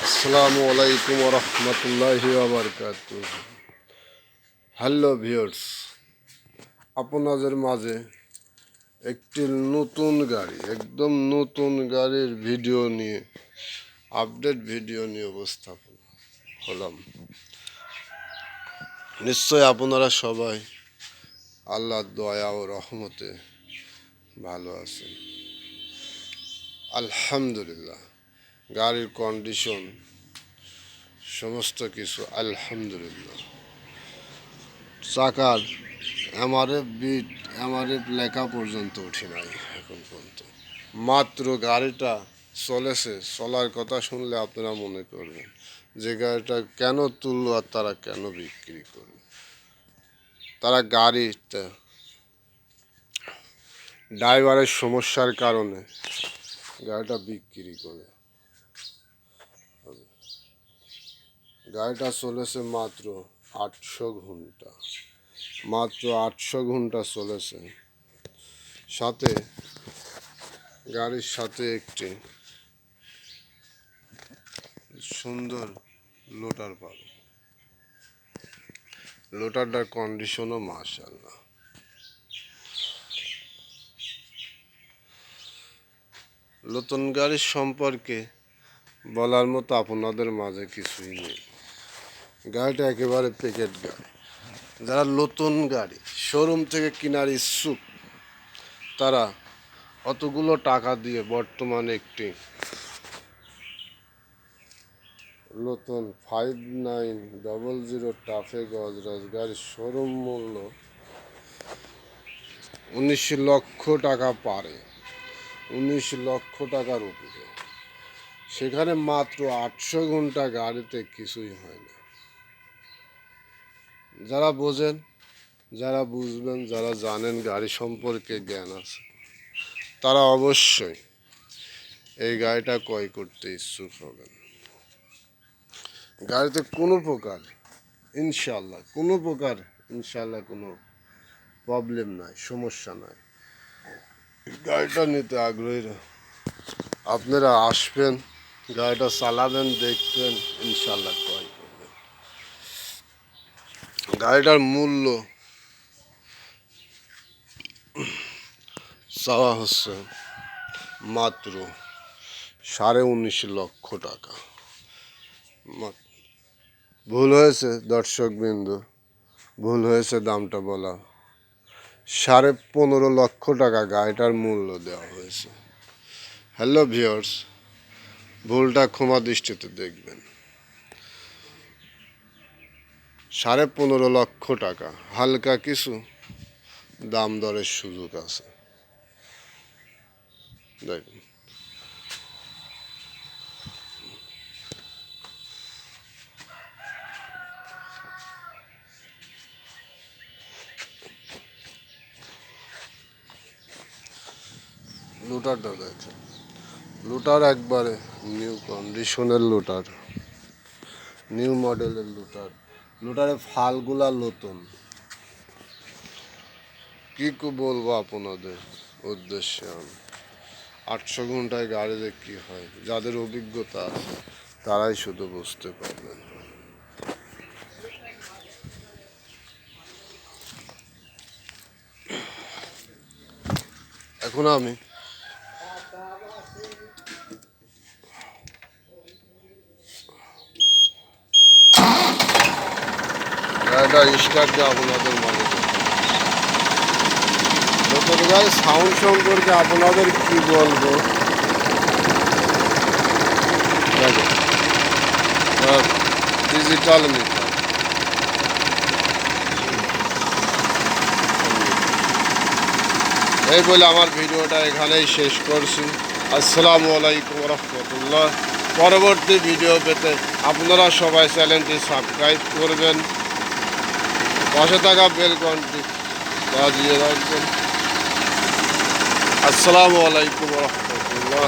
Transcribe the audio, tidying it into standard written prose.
আসসালামু আলাইকুম রহমতুল্লাহি বারাকাতুহু। হ্যালো ভিউয়ার্স, আপনাদের মাঝে একটি নতুন গাড়ি, একদম নতুন গাড়ির ভিডিও নিয়ে, আপডেট ভিডিও নিয়ে উপস্থাপন হলাম। নিশ্চয় আপনারা সবাই আল্লাহর দয়া ও রহমতে ভালো আছেন। আলহামদুলিল্লাহ, গাড়ির কন্ডিশন সমস্ত কিছু আলহামদুলিল্লাহ। চাকার এমআরএফ লেখা পর্যন্ত উঠে নাই এখন পর্যন্ত। মাত্র গাড়িটা চলেছে, চলার কথা শুনলে আপনারা মনে করবেন যে গাড়িটা কেন তুললো আর তারা কেন বিক্রি করবে। তারা গাড়িটা ড্রাইভারের সমস্যার কারণে গাড়িটা বিক্রি করে। গাড়িটা চলেছে মাত্র 800 ঘন্টা, মাত্র 800 ঘন্টা চলেছে। সাথে গাড়ির সাথে একটি সুন্দর লোটার পাবে। লোটারটার কন্ডিশনও মাশাআল্লাহ। নতুন গাড়ির সম্পর্কে বলার মতো আপনাদের মাঝে কিছুই নেই। গাড়িটা একেবারে প্যাকেট গাড়ি। যারা নতুন গাড়ি শোরুম থেকে কেনার ইচ্ছুক, তারা অতগুলো টাকা দিয়ে বর্তমানে একটি নতুন 5900 টাফে গজরাজ গাড়ির শোরুম মূল্য 19 লক্ষ টাকা পারে, 19 লক্ষ টাকার উপরে। সেখানে মাত্র 800 ঘন্টা গাড়িতে কিছুই হয় না। যারা বোঝেন, যারা বুঝবেন, যারা জানেন, গাড়ি সম্পর্কে জ্ঞান আছে, তারা অবশ্যই এই গাড়িটা ক্রয় করতে ইচ্ছুক হবেন। গাড়িতে কোনো প্রকার ইনশাল্লাহ কোনো প্রবলেম নাই, সমস্যা নাই। গাড়িটা নিতে আগ্রহী আপনারা আসবেন, গাড়িটা চালাবেন, দেখবেন, ইনশাল্লাহ ক্রয় করবেন। গাড়িটার মূল্য চাওয়া হচ্ছে মাত্র 19.5 লক্ষ টাকা। ভুল হয়েছে দর্শকবৃন্দ, ভুল হয়েছে দামটা বলা। 15.5 লক্ষ টাকা গাড়িটার মূল্য দেওয়া হয়েছে। হ্যালো ভিউয়ার্স, ভুলটা ক্ষমা দৃষ্টিতে দেখবেন। 15.5 লক্ষ টাকা, হালকা কিছু দাম দরের সুযোগ আছে। দেখুন, লুটারটা দেখেন, লুটার একবারে নিউ কন্ডিশনের লুটার, নিউ মডেলের লুটার। লুটারের ফালগুলা নতুন। কি বলবো আপনাদের উদ্দেশ্যে আমি। 800 ঘন্টায় গাড়িতে কি হয়, যাদের অভিজ্ঞতা আছে তারাই শুধু বুঝতে পারবেন। এখন আমি গাড়িটা স্টার্ট দিয়ে আপনাদের মাঝে নতুন গাড়ির সাউন্ড সম্পর্কে আপনাদের কি বলবো। Digital meter. এই বলে আমার ভিডিওটা এখানেই শেষ করছি। আসসালামু আলাইকুম রহমতুল্লাহ। পরবর্তী ভিডিও পেতে আপনারা সবাই চ্যানেলটি সাবস্ক্রাইব করবেন, পাশে থাকা বেল ঘন্টি বাজিয়ে রাখবেন। আসসালামু আলাইকুম রহমতুল্লাহ।